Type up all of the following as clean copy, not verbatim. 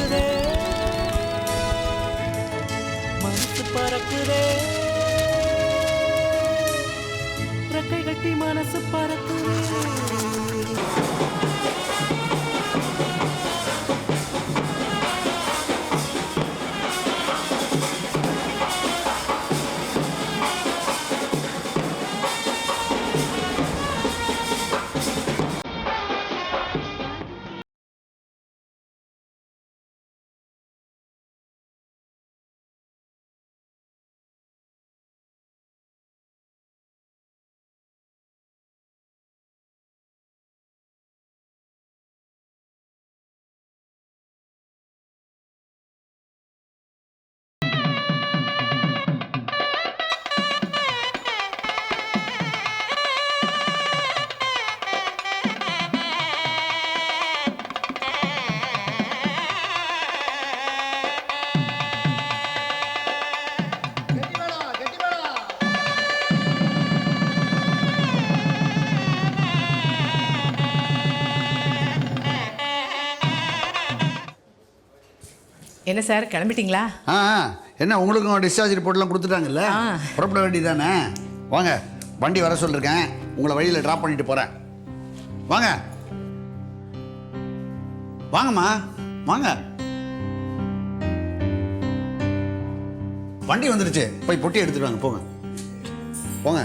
பறக்குதே மனசு பறக்குதே ரெக்கை கட்டி மனசு பறக்குதே என்ன சார் கிளம்பிட்டீங்களா? என்ன உங்களுக்கும் டிஸ்சார்ஜ் ரிப்போர்ட்லாம் கொடுத்துட்டாங்கல்ல, புறப்பட வேண்டியதானே? வாங்க, வண்டி வர சொல்லிருக்கேன், உங்களை வழியில் ட்ராப் பண்ணிட்டு போகிறேன். வாங்க வாங்கம்மா வாங்க. வண்டி வந்துருச்சு, போய் பொட்டி எடுத்துட்டு வாங்க. போங்க போங்க.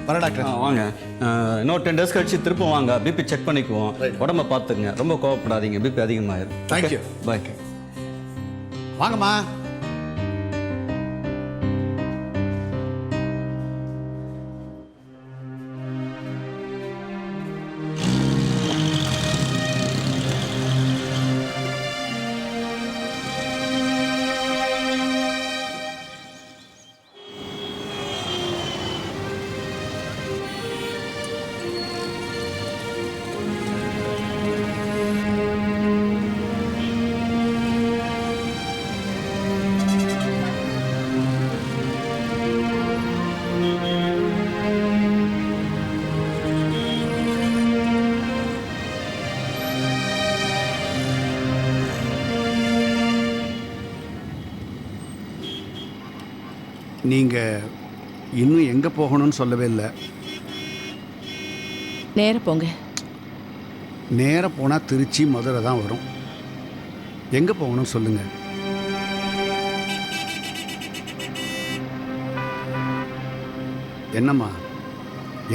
வர டாக்டர். வாங்க, இன்னொரு 10 days கழிச்சு திரும்ப வாங்க, பிபி செக் பண்ணிக்குவோம். உடம்ப பார்த்துக்குங்க, ரொம்ப கோவப்படாதீங்க, பிபி அதிகமாயிரும். தேங்க்யூ. பாய். வாங்கம்மா. நீங்கள் இன்னும் எங்கே போகணும்னு சொல்லவே இல்லை. நேர போங்க. நேராக போனால் திருச்சி மதுரை தான் வரும். எங்கே போகணும்னு சொல்லுங்கள். என்னம்மா,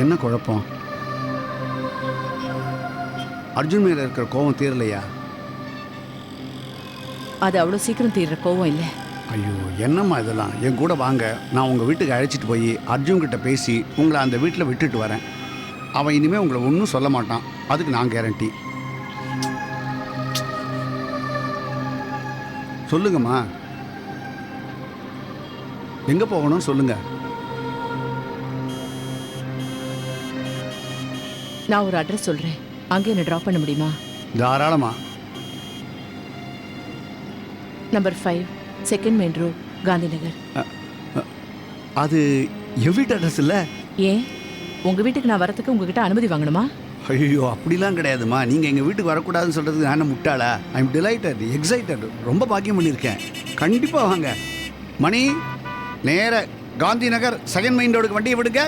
என்ன குழப்பம்? அர்ஜுன் மேலே இருக்கிற கோவம் தீரலையா? அது அவ்வளோ சீக்கிரம் தீர்ற கோவம் இல்லை. ஐயோ, என்னம்மா இதெல்லாம்? என் கூட வாங்க, நான் உங்கள் வீட்டுக்கு அழைச்சிட்டு போய் அர்ஜுன்கிட்ட பேசி உங்களை அந்த வீட்டில் விட்டுட்டு வரேன். அவன் இனிமேல் உங்களை ஒன்றும் சொல்ல மாட்டான், அதுக்கு நான் கேரண்டி. சொல்லுங்கம்மா, எங்கே போகணும்னு சொல்லுங்கள். நான் ஒரு அட்ரஸ் சொல்கிறேன், அங்கே என்ன ட்ராப் பண்ண முடியுமா? தாராளமா. Number 5 second main road, Gandhi Nagar. அது என் வீட்டு அட்ரஸ் இல்லை. ஏன் உங்கள் வீட்டுக்கு நான் வரத்துக்கு உங்ககிட்ட அனுமதி வாங்கணுமா? ஐயோ, அப்படிலாம் கிடையாதுமா. நீங்கள் எங்கள் வீட்டுக்கு வரக்கூடாதுன்னு சொல்கிறதுக்கு நான் முட்டாளா? ஐ எம் டிலைட்டட், எக்ஸைட்டட், ரொம்ப பாக்கியம் பண்ணியிருக்கேன். கண்டிப்பாக வாங்க. மணி, நேர காந்தி நகர் செகண்ட் மெயின் ரோடுக்கு வண்டியை விடுங்க.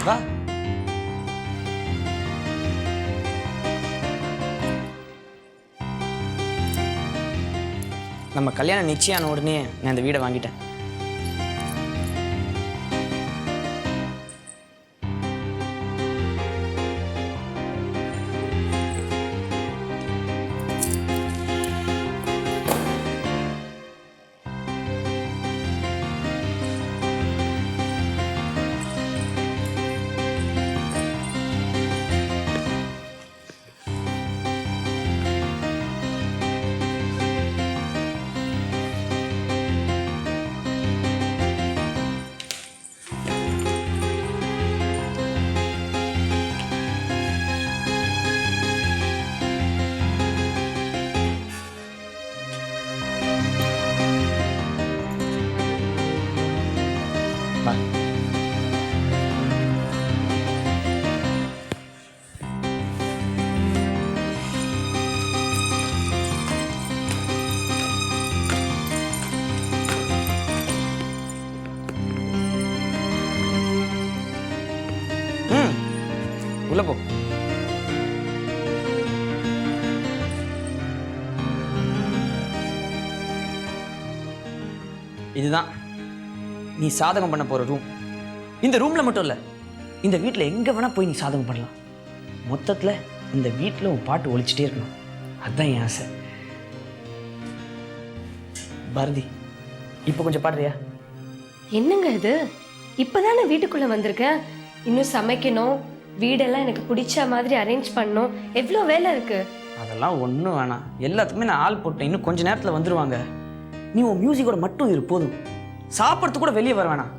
வா. நம்ம கல்யாணம் நிச்சயான உடனே நான் இந்த வீடை வாங்கிட்டேன். உள்ள போ. இதுதான் நீ சாதகம் பண்ண போற ரூம். இந்த ரூம்ல மட்டும் இல்ல, இந்த வீட்டில் எங்க வேணா போய் நீ சாதகம் பண்ணலாம். மொத்தத்துல இந்த வீட்டில் உன் பாட்டு ஒழிச்சிட்டே இருக்கணும். அதுதான் என் ஆசை. பாரதி, இப்போ கொஞ்சம் பாடுறியா? என்னங்க இது? இப்பதானே வீட்டுக்குள்ள வந்திருக்கேன். இன்னும் சமைக்கணும், வீடெல்லாம் எனக்கு பிடிச்ச மாதிரி அரேஞ்ச் பண்ணணும். எவ்வளோ வேலை இருக்கு. அதெல்லாம் ஒன்றும் வேணாம், எல்லாத்துக்குமே நான் ஆள் போட்டேன். இன்னும் கொஞ்ச நேரத்தில் வந்துடுவாங்க. நீ உன் மியூசிக்கோட மட்டும் இரு போதும். சாப்பிட்றது கூட வெளியே வர வேணாம்.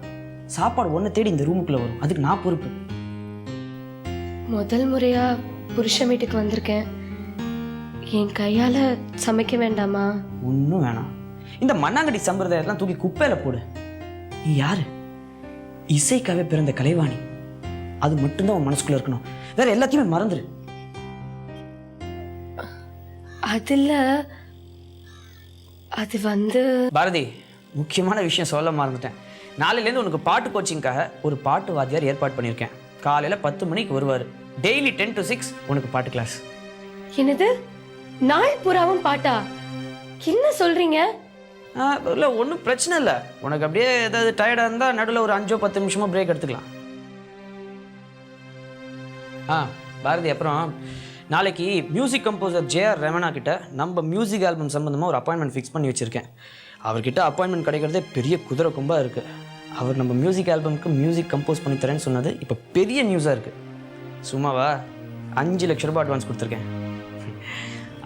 சாப்பாடு ஒன்று தேடி இந்த ரூமுக்குள்ளே வரும், அதுக்கு நான் பொறுப்பு. முதல் முறையா புருஷன் வீட்டுக்கு வந்திருக்கேன். என் கையால சமைக்க வேண்டாமா? ஒன்றும் வேணாம். இந்த மண்ணாங்கட்டி சம்பிரதாயத்தெல்லாம் தூக்கி குப்பையில் போடு. நீ யாரு? இசைக்காகவே பிறந்த கலைவாணி. அது மட்டும்தான் உன் மனசுக்குள்ள இருக்கணும். வேற எல்லாத்தையுமே மறந்துரு. அதில் அது வந்து பாரதி, முக்கியமான விஷயம் சொல்ல மறந்துட்டேன். நாளையிலேருந்து உனக்கு பாட்டு கோச்சிங்காக ஒரு பாட்டு வாத்தியார் ஏற்பாடு பண்ணியிருக்கேன். காலையில் 10 மணிக்கு வருவார். டெய்லி 10 to 6 உனக்கு பாட்டு கிளாஸ். என்னது? நாள் பூராவும் பாட்டா? என்ன சொல்றீங்க? இல்லை, ஒன்றும் பிரச்சனை இல்லை. உனக்கு அப்படியே ஏதாவது டயர்டாக இருந்தால் நடுவில் ஒரு 5-10 நிமிஷமாக பிரேக் எடுத்துக்கலாம். பாரதி, அப்புறம் நாளைக்கு மியூசிக் கம்போசர் ஜே.ஆர். ரமணா கிட்ட நம்ம மியூசிக் ஆல்பம் சம்மந்தமாக ஒரு அப்பாயின்மெண்ட் ஃபிக்ஸ் பண்ணி வச்சுருக்கேன். அவர்கிட்ட அப்பாயின்மெண்ட் கிடைக்கிறதே பெரிய குதிரை கொம்பாக இருக்குது. அவர் நம்ம மியூசிக் ஆல்பமுக்கு மியூசிக் கம்போஸ் பண்ணி தரேன்னு சொன்னது இப்போ பெரிய நியூஸாக இருக்குது. சும்மாவா 5 லட்ச ரூபாய் அட்வான்ஸ் கொடுத்துருக்கேன்.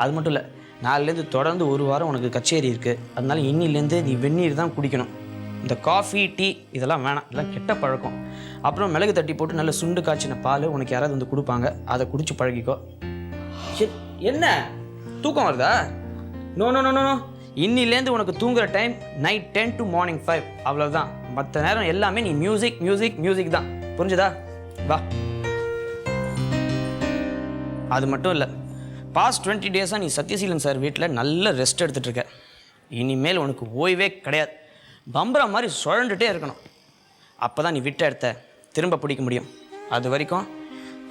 அது மட்டும் இல்லை, நாளிலேருந்து தொடர்ந்து 1 வாரம் உனக்கு கச்சேரி இருக்குது. அதனால இன்னிலேருந்து நீ வெந்நீர் தான் குடிக்கணும். இந்த காஃபி, டீ இதெல்லாம் வேணாம், இதெல்லாம் கெட்ட பழக்கம். அப்புறம் மிளகு தட்டி போட்டு நல்ல சுண்டு காய்ச்சின பால் உனக்கு யாராவது வந்து கொடுப்பாங்க, அதை குடிச்சு பழகிக்கோ. என்ன தூக்கம் வருதா? நோ நோ நோ நோ, இன்னிலேருந்து உனக்கு தூங்குற டைம் நைட் 10 to morning 5, அவ்வளோதான். மற்ற நேரம் எல்லாமே நீ மியூசிக் மியூசிக் மியூசிக் தான். புரிஞ்சுதா? வா. அது மட்டும் இல்லை, பாஸ்ட் 20 டேஸாக நீ சத்யசீலன் சார் வீட்டில் நல்ல ரெஸ்ட் எடுத்துகிட்டு இருக்க. இனிமேல் உனக்கு ஓய்வே கிடையாது. பம்பரா மாதிரி சுழண்டுட்டே இருக்கணும். அப்போ தான் நீ விட்ட இடத்த திரும்ப பிடிக்க முடியும். அது வரைக்கும்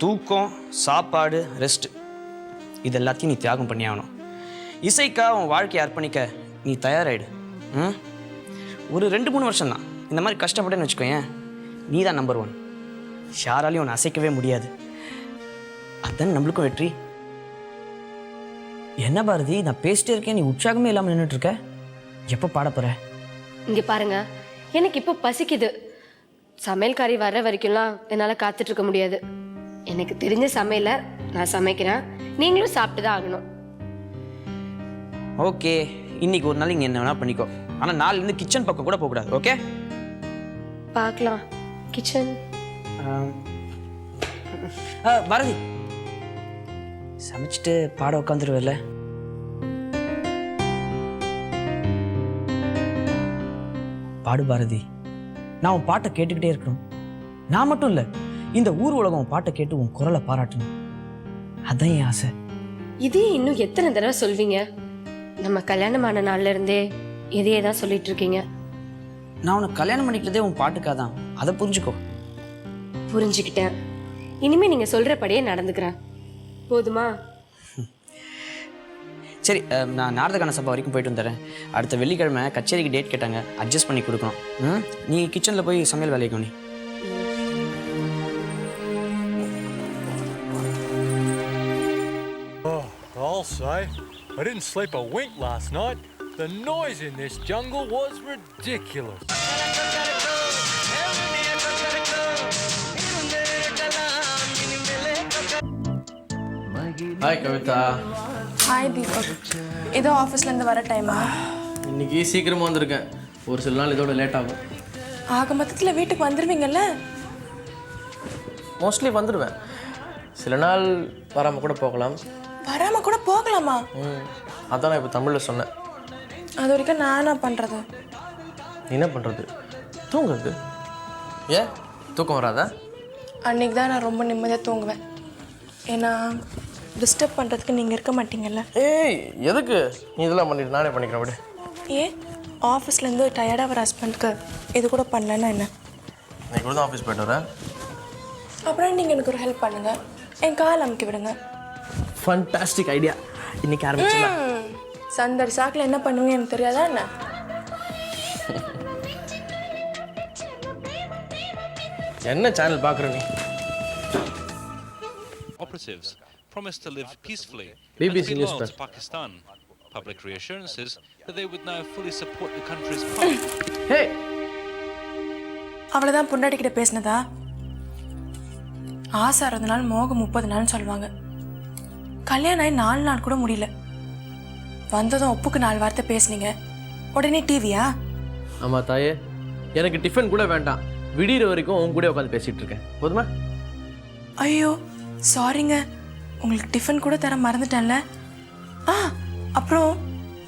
தூக்கம், சாப்பாடு, ரெஸ்ட்டு இது எல்லாத்தையும் நீ தியாகம் பண்ணி ஆகணும். இசைக்காக உன் வாழ்க்கையை அர்ப்பணிக்க நீ தயாராகிடு. ஒரு 2-3 வருஷம் தான் இந்த மாதிரி கஷ்டப்பட்டேன்னு வச்சுக்கோயேன், நீ தான் நம்பர் 1. யாராலையும் உன்னை அசைக்கவே முடியாது. அதுதான் நம்மளுக்கும் வெற்றி. என்ன பாரதி, நான் பேசிட்டே இருக்கேன், நீ உற்சாகமே இல்லாமல் நின்றுட்டு இருக்க. எப்போ பாட போகிற? இங்கே பாருங்க, எனக்கு இப்போ பசிக்குது. சமையல்காரி வர்ற வரைக்கும்லாம் என்னால் காத்துட்டு இருக்க முடியாது. எனக்கு தெரிஞ்ச சமையலை நான் சமைக்கிறேன், நீங்களும் சாப்பிட்டு தான் ஆகணும். ஓகே, இன்னைக்கு ஒரு நாள் இங்கே என்ன வேணால் பண்ணிக்கோ. ஆனால் நாளிலேருந்து கிச்சன் பக்கம் கூட போகக்கூடாது. ஓகே, பார்க்கலாம். கிச்சன் பாரதி, சமைச்சிட்டு பாட உட்காந்துருவேல. பாடு பாரதி, நான் உன் பாட்டை கேட்டுக்கிட்டே இருக்கணும். நான் மட்டும் இல்லை, இந்த ஊர் உலகம் உன் பாட்டை கேட்டு உன் குரலை பாராட்டணும். அதான் என் ஆசை. இதே இன்னும் எத்தனை தடவை சொல்வீங்க? நம்ம கல்யாணமான நாள்ல இருந்தே இதையே தான் சொல்லிட்டு இருக்கீங்க. நான் உனக்கு கல்யாணம் பண்ணிக்கிறதே உன் பாட்டுக்காக தான். அதை புரிஞ்சுக்கோ. புரிஞ்சுக்கிட்டேன். இனிமே நீங்க சொல்றபடியே நடந்துக்கிறேன். போதுமா? சரி, நான் நாரதகான சபா வரைக்கும் போயிட்டு வந்துடுறேன். அடுத்த வெள்ளிக்கிழமை கச்சேரிக்கு டேட் கேட்டாங்க, அட்ஜஸ்ட் பண்ணி கொடுக்கணும். நீ கிச்சனில் போய் சமையல் வேலைக்கு நீ. I'll say, I didn't sleep a wink last night. The noise in this jungle was ridiculous. Hi Kavitha. Hi Deepak. ஏதோ ஆஃபீஸ்லேருந்து வர டைமா? இன்னைக்கு சீக்கிரமாக வந்திருக்கேன். ஒரு சில நாள் இதோட லேட் ஆகும். ஆக மொத்தத்தில் வீட்டுக்கு வந்துடுவீங்கல்ல? மோஸ்ட்லி வந்துடுவேன். சில நாள் வராமல் கூட போகலாம். வராமல் கூட போகலாமா? அதான் நான் இப்போ தமிழில் சொன்னேன். அது வரைக்கும் நான் என்ன பண்ணுறது? என்ன பண்ணுறது? தூங்குறது. ஏன் தூக்கம் வராதா? அன்றைக்கி தான் நான் ரொம்ப நிம்மதியாக தூங்குவேன். ஏன்னா டிஸ்டர்ப் பண்ணுறதுக்கு நீங்கள் இருக்க மாட்டீங்கல்ல. ஏய், எதுக்கு நீ இதெல்லாம் பண்ணிட்டு நானே பண்ணிக்கிறேன். அப்படி ஏன் ஆஃபீஸ்லேருந்து டயர்டாக வர ஹஸ்பண்டுக்கு இது கூட பண்ணலன்னா என்ன? இன்னைக்கு கூட தான் ஆஃபீஸ் போய்ட்டு வரேன். அப்புறம் நீங்கள் எனக்கு ஒரு ஹெல்ப் பண்ணுங்கள். என் கால் அமுக்கி விடுங்க. Fantastic idea. இன்னைக்கு ஆரம்பிச்சிடலாம். சந்தர் சாக்கில் என்ன பண்ணுவீங்க எனக்கு தெரியாதா என்ன? என்ன சேனல் பார்க்குற நீ? Operatives promised to live peacefully BBC and be News loyal Press. to Pakistan. Public reassurances that they would now fully support the country's path. ஹே, அவ்வளோதான் பொண்டாட்டிக்கிட்ட பேசினதா? ஆசை 60 நாள் மோகம் 30 நாள்னு சொல்லுவாங்க. கல்யாணம் ஆகி 4 நாள் கூட முடியல. வந்ததும் ஒப்புக்கு 4 வார்த்தை பேசுனீங்க, உடனே டிவியா? ஆமாம் தாயே, எனக்கு டிஃபன் கூட வேண்டாம். விடிகிற வரைக்கும் உன் கூட உட்காந்து பேசிகிட்டு இருக்கேன். போதுமா? ஐயோ சாரிங்க, உங்களுக்கு டிஃபன் கூட தர மறந்துட்டேன்ல. அப்புறம்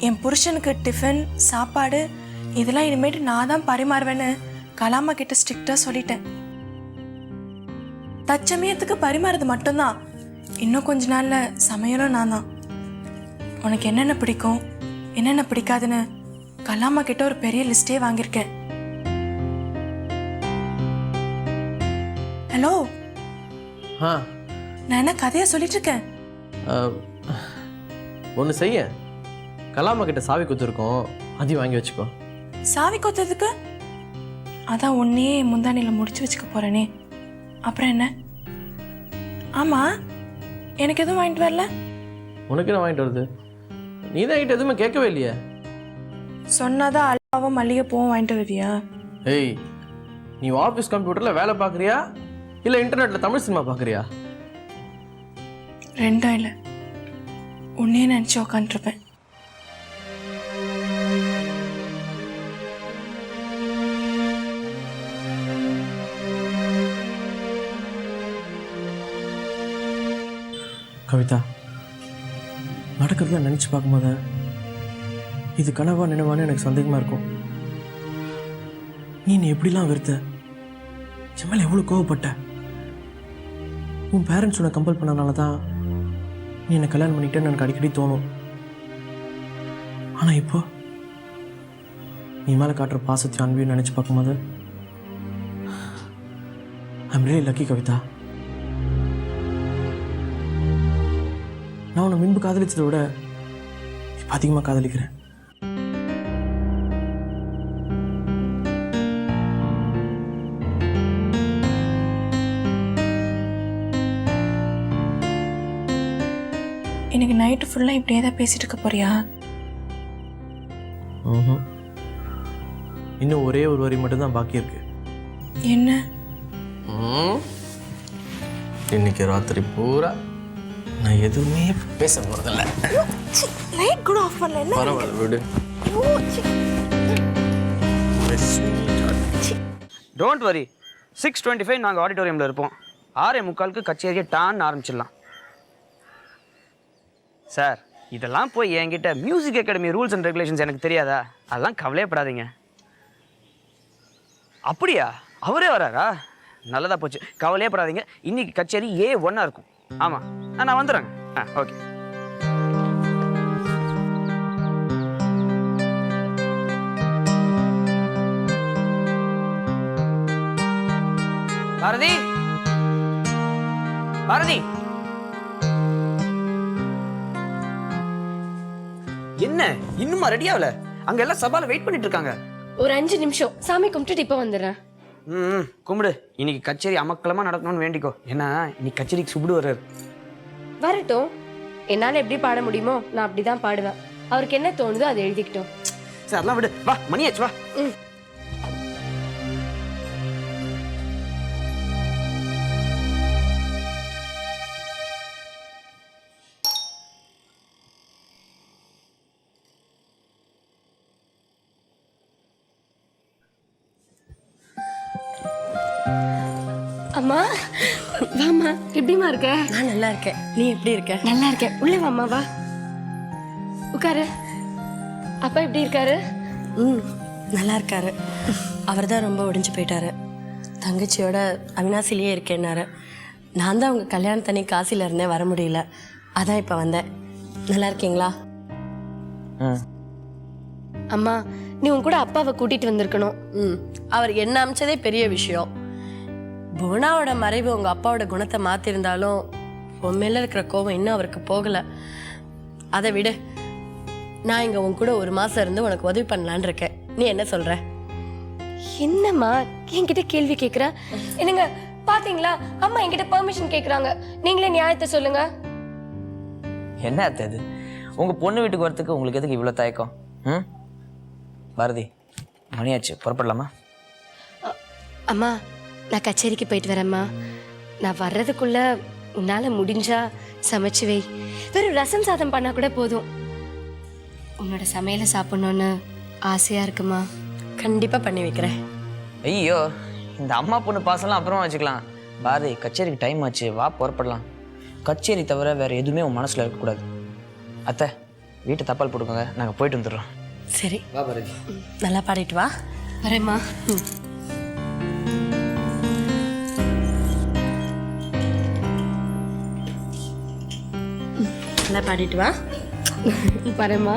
என் புருஷனுக்கு டிஃபன் சாப்பாடு இதெல்லாம் இனிமேட்டு நான் தான் பரிமாறுவேன்னு கலாமா கிட்ட ஸ்ட்ரிக்டாக சொல்லிட்டேன். தச்சமயத்துக்கு பரிமாறது மட்டும்தான், இன்னும் கொஞ்ச நாளில் சமையலும் நான் தான். உனக்கு என்னென்ன பிடிக்கும் என்னென்ன பிடிக்காதுன்னு கலாமா கிட்ட ஒரு பெரிய லிஸ்டே வாங்கியிருக்கேன். ஹலோ, நான் என்ன கதையா சொல்லிட்டு இருக்கேன்? ஒன்று செய்ய, கலாமா கிட்ட சாவி குத்துருக்கோம், அதையும் வாங்கி வச்சுக்கோ. சாவி கொத்ததுக்கு? அதான் ஒன்னே முந்தானியில் முடிச்சு வச்சுக்க போறேனே, அப்புறம் என்ன? ஆமா, எனக்கு எதுவும் வாங்கிட்டு வரல. உனக்கு என்ன வாங்கிட்டு வருது? நீ தான் என்கிட்ட எதுவுமே கேட்கவே இல்லையே. சொன்னாதான் அல்வாவும் மல்லிகைப்பூவும் வாங்கிட்டு வருவியா? ஏய், நீ ஆஃபீஸ் கம்ப்யூட்டரில் வேலை பார்க்குறியா இல்லை இன்டர்நெட்டில் தமிழ் சினிமா பார்க்குறியா? ரெண்டும் இல்லை, உன்னே நினச்சி உக்காந்துருப்பேன். கவிதா, நடக்கிறதுலாம் நினச்சி பார்க்கும்போது இது கனவா நினைவான்னு எனக்கு சந்தேகமாக இருக்கும். நீ எப்படிலாம் வெறுத்த, என் மேலே எவ்வளோ கோவப்பட்ட. உன் பேரண்ட்ஸ் உன்னை கம்பல் பண்ணனால தான் நீ என்னை கல்யாணம் பண்ணிக்கிட்டேன்னு எனக்கு அடிக்கடி தோணும். ஆனால் இப்போ நீ மேலே காட்டுற பாசத்தையும் அன்பையும் நினச்சி பார்க்கும்போது ஐம் ரியலி லக்கி கவிதா. நான் உன்னை முன்பு காதலிச்சதை விட இப்போ அதிகமாக காதலிக்கிறேன். இன்னைக்கு நைட்டு ஃபுல்லாக இப்படியே தான் பேசிட்டு இருக்க போறியா? இன்னும் ஒரே ஒரு வரி மட்டும்தான் பாக்கி இருக்கு. என்ன? இன்னைக்கு ராத்திரி பூரா நான் எதுவுமே பேச போறதில்ல. லைட் கூட ஆஃப் பண்ணல. என்ன? பரவாயில்ல விடு. டோன்ட் வரி, 6:25 நாங்கள் ஆடிட்டோரியமில் இருப்போம். 6:45 கச்சேரியை டான்னு ஆரம்பிச்சிடலாம். சார், இதெல்லாம் போய் என்கிட்ட music academy rules and regulations எனக்கு தெரியாதா? அதெல்லாம் கவலையப்படாதீங்க. அப்படியா? அவரே வராரா? நல்லதாக போச்சு, கவலையப்படாதீங்க. இன்னைக்கு கச்சேரி A1 இருக்கும். ஆமாம், நான் வந்துடுறேங்க. ஓகே. பாரதி, பாரதி, என்ன இன்னுமா ரெடி ஆகல? அங்க எல்லாம் சபால வெயிட் பண்ணிட்டு இருக்காங்க. ஒரு 5 நிமிஷம் சாமி கும்பிட்டுட்டு இப்போ வந்துடுறேன். கும்பிடு. இன்னைக்கு கச்சேரி அமக்கலமா நடக்கணும்னு வேண்டிக்கோ. ஏன்னா இன்னைக்கு கச்சேரிக்கு சுப்பிடு வர்றாரு. வரட்டும், என்னால் எப்படி பாட முடியுமோ நான் அப்படி தான் பாடுவேன். அவருக்கு என்ன தோணுதோ அதை எழுதிக்கிட்டோம். சார் அதெல்லாம் விடு, வா மணியாச்சு, வா. அம்மா, வாம்மா. எப்படிமா இருக்க? நான் நல்லா இருக்கேன். நீ எப்படி இருக்க? நல்லா இருக்கேன். உள்ள வாம்மா, வா உட்காரு. அப்பா எப்படி இருக்காரு? நல்லா இருக்காரு. அவர் தான் ரொம்ப ஒடிஞ்சு போயிட்டாரு. தங்கச்சியோட அவினாசிலேயே இருக்கேன்னாரு. நான் தான் அவங்க கல்யாணத்தனி காசியில் இருந்தேன், வர முடியல. அதான் இப்போ வந்தேன். நல்லா இருக்கீங்களா? அம்மா, நீ உன் கூட அப்பாவை கூட்டிட்டு வந்திருக்கணும். அவர் என்ன அமைச்சதே பெரிய விஷயம். புவனாவோட மறைவு உங்கள் அப்பாவோட குணத்தை மாற்றிருந்தாலும் உன் மேலே இருக்கிற கோவம் இன்னும் அவருக்கு போகலை. அதை விடு, நான் இங்கே உன் கூட 1 மாதம் இருந்து உனக்கு உதவி பண்ணலான்னு இருக்கேன். நீ என்ன சொல்கிற? என்னம்மா என்கிட்ட கேள்வி கேட்குற? என்னங்க பாத்தீங்களா, அம்மா என்கிட்ட பெர்மிஷன் கேட்குறாங்க. நீங்களே நியாயத்தை சொல்லுங்க. என்ன அத்தை இது? உங்கள் பொண்ணு வீட்டுக்கு வரத்துக்கு உங்களுக்கு எதுக்கு இவ்வளோ தயக்கம்? ம் பாரதி, மணியாச்சு, புறப்படலாமா? அம்மா நான் கச்சேரிக்கு போயிட்டு வரேம்மா. நான் வர்றதுக்குள்ள உன்னால முடிஞ்சா சமைச்சு வை. வெறும் ரசம் சாதம் பண்ணா கூட போதும். உன்னோட சமையலை சாப்பிடணும்னு ஆசையா இருக்குமா? கண்டிப்பாக பண்ணி வைக்கிறேன். ஐயோ, இந்த அம்மா பொண்ணு பாசம்லாம் அப்புறமா வச்சுக்கலாம். பாரதி, கச்சேரிக்கு டைம் ஆச்சு, வா புறப்படலாம். கச்சேரி தவிர வேறு எதுவுமே உன் மனசில் இருக்கக்கூடாது. அத்தை, வீட்டை தப்பால் போட்டுக்கோங்க, நாங்கள் போயிட்டு வந்துடுறோம். சரி, வா பாரதி. நல்லா பாடிட்டு வா. வரேம்மா. நல்லா பாடிட்டு வா. வரேம்மா.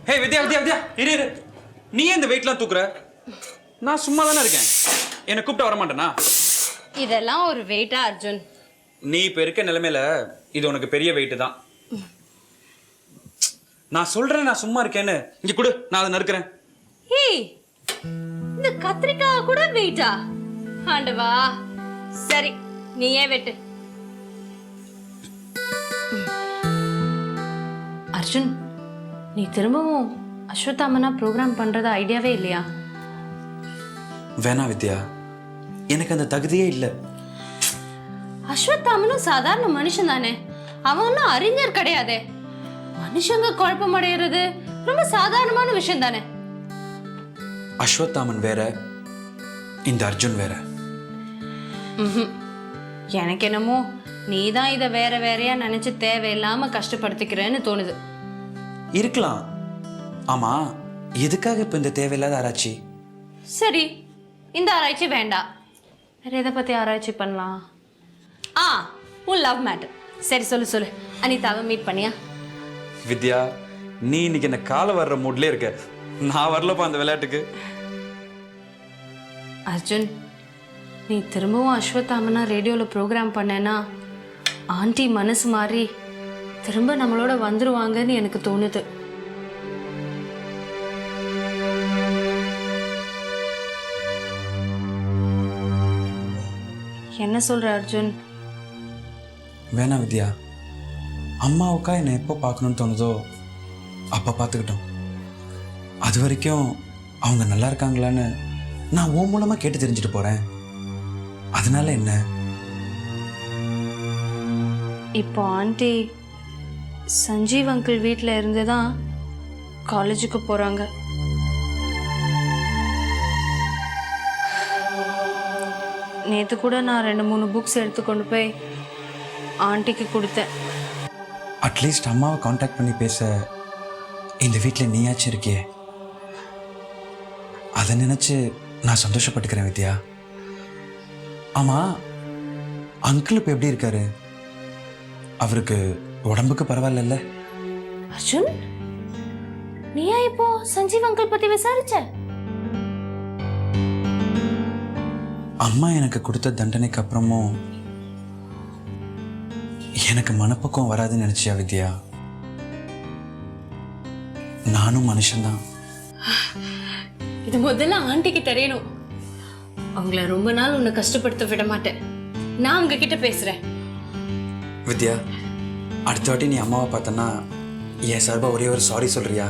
ஹே வித்யா வித்யா வித்யா, இரு. நீ ஏன் இந்த வெயிட்லாம் தூக்குற? நான் சும்மா தானே இருக்கேன். என்னை கூப்பிட்டு வர மாட்டேனா? இதெல்லாம் ஒரு வெயிட்டா அர்ஜுன்? நீ இப்போ இருக்க நிலைமையில இது உனக்கு பெரிய வெயிட்டு தான். நான் சொல்றேன், நான் சும்மா இருக்கேன்னு. இங்க கொடு, நான் அதை நறுக்கிறேன். ஏய், இந்த கத்திரிக்காய் கூட வெயிட்டா? ஆண்டவா, சரி நீ ஏன் வெட்டு. அர்ஜுன், நீ திரும்பவும் அஸ்வத்தாமனா ப்ரோக்ராம் பண்ணுறது ஐடியாவே இல்லையா? வேணா வித்யா, எனக்கு அந்த தகுதியே இல்லை. அஸ்வத்தாமனும் சாதாரண மனுஷன் தானே, அவன் ஒன்றும் அறிஞர் கிடையாதே. மனுஷங்க குழப்பம் அடைகிறது ரொம்ப சாதாரணமான விஷயம் தானே. அஸ்வத்தாமன் வேற, இந்த அர்ஜுன் வேற. எனக்கு என்னமோ நீ தான் இதை வேற வேறையா நினைச்சு தேவையில்லாம கஷ்டப்படுத்திக்கிறேன்னு தோணுது. இருக்கலாம். ஆமா, எதுக்காக இப்ப இந்த தேவையில்லாத ஆராய்ச்சி? சரி, இந்த ஆராய்ச்சி வேண்டாம், வேற எதை பத்தி ஆராய்ச்சி பண்ணலாம்? உன் லவ் மேட்டர். சரி சொல்லு. அனிதாவை மீட் பண்ணியா? வித்யா, நீ இன்னைக்கு என்ன கால வர்ற மூட்ல இருக்க. நான் வரலப்பா அந்த விளையாட்டுக்கு. அர்ஜுன், நீ திரும்பவும் அஸ்வத்தாமனா ரேடியோவில் ப்ரோக்ராம் பண்ணேன்னா ஆண்டி மனசு மாறி திரும்ப நம்மளோட வந்துருவாங்கன்னு எனக்கு தோணுது. என்ன சொல்ற அர்ஜுன்? வேணா வித்யா, அம்மாவுக்கா என்னை எப்போ பார்க்கணும்னு தோணுதோ அப்போ பார்த்துக்கிட்டோம். அது வரைக்கும் அவங்க நல்லா இருக்காங்களான்னு நான் உன் மூலமாக கேட்டு தெரிஞ்சுட்டு போகிறேன். அதனால என்ன? இப்போ ஆண்டி சஞ்சீவ் அங்கிள் வீட்டில் இருந்து தான் காலேஜுக்கு போகிறாங்க. நேற்று கூட நான் 2-3 புக்ஸ் எடுத்து கொண்டு போய் ஆண்டிக்கு கொடுத்தேன். அட்லீஸ்ட் அம்மாவை காண்டாக்ட் பண்ணி பேச இந்த வீட்டில் நீயாச்சும் இருக்கியே, அதை நினச்சி நான் சந்தோஷப்பட்டுக்கிறேன் வித்யா. ஆமாம், அங்கிள் இப்போ எப்படி இருக்காரு? அவருக்கு உடம்புக்கு பரவாயில்ல? அர்ஜுன், நீயா இப்போ சஞ்சீவ் அங்கிள் பற்றி விசாரிச்ச? அம்மா எனக்கு கொடுத்த தண்டனைக்கு அப்புறமும் எனக்கு மனப்பக்கம் வராதுன்னு நினைச்சியா வித்யா? நானும் மனுஷன்தான். இது முதல்ல ஆண்டிக்கு தெரியணும். அவங்கள ரொம்ப நாள் உன்னை கஷ்டப்படுத்த விட மாட்டேன். நான் அவங்க கிட்ட பேசுறேன். வித்யா, அடுத்த வாட்டி நீ அம்மாவை பார்த்தனா என் சார்பா ஒரே ஒரு சாரி சொல்றியா?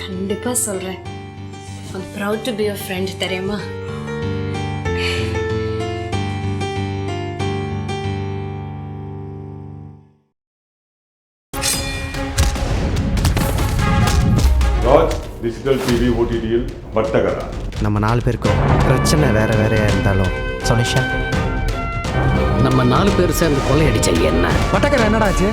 கண்டிப்பா சொல்றேன். I'm proud to be your friend, தெரியுமா? ராஜ் டிஜிட்டல் டிவி ஓடிடியில் வட்டகரா. நம்ம 4 பேருக்கும் பிரச்சனை வேற வேறையா இருந்தாலும் சொனிஷா, நம்ம 4 பேர் சேர்ந்து கொள்ளையடிச்ச என்ன வட்டக்கரை என்னடாச்சு?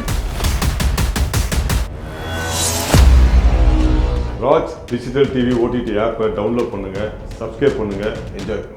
ராஜ் டிஜிட்டல் டிவி ஓடிடி ஆப்பை டவுன்லோட் பண்ணுங்கள், சப்ஸ்கிரைப் பண்ணுங்கள், என்ஜாய் பண்ணுங்கள்.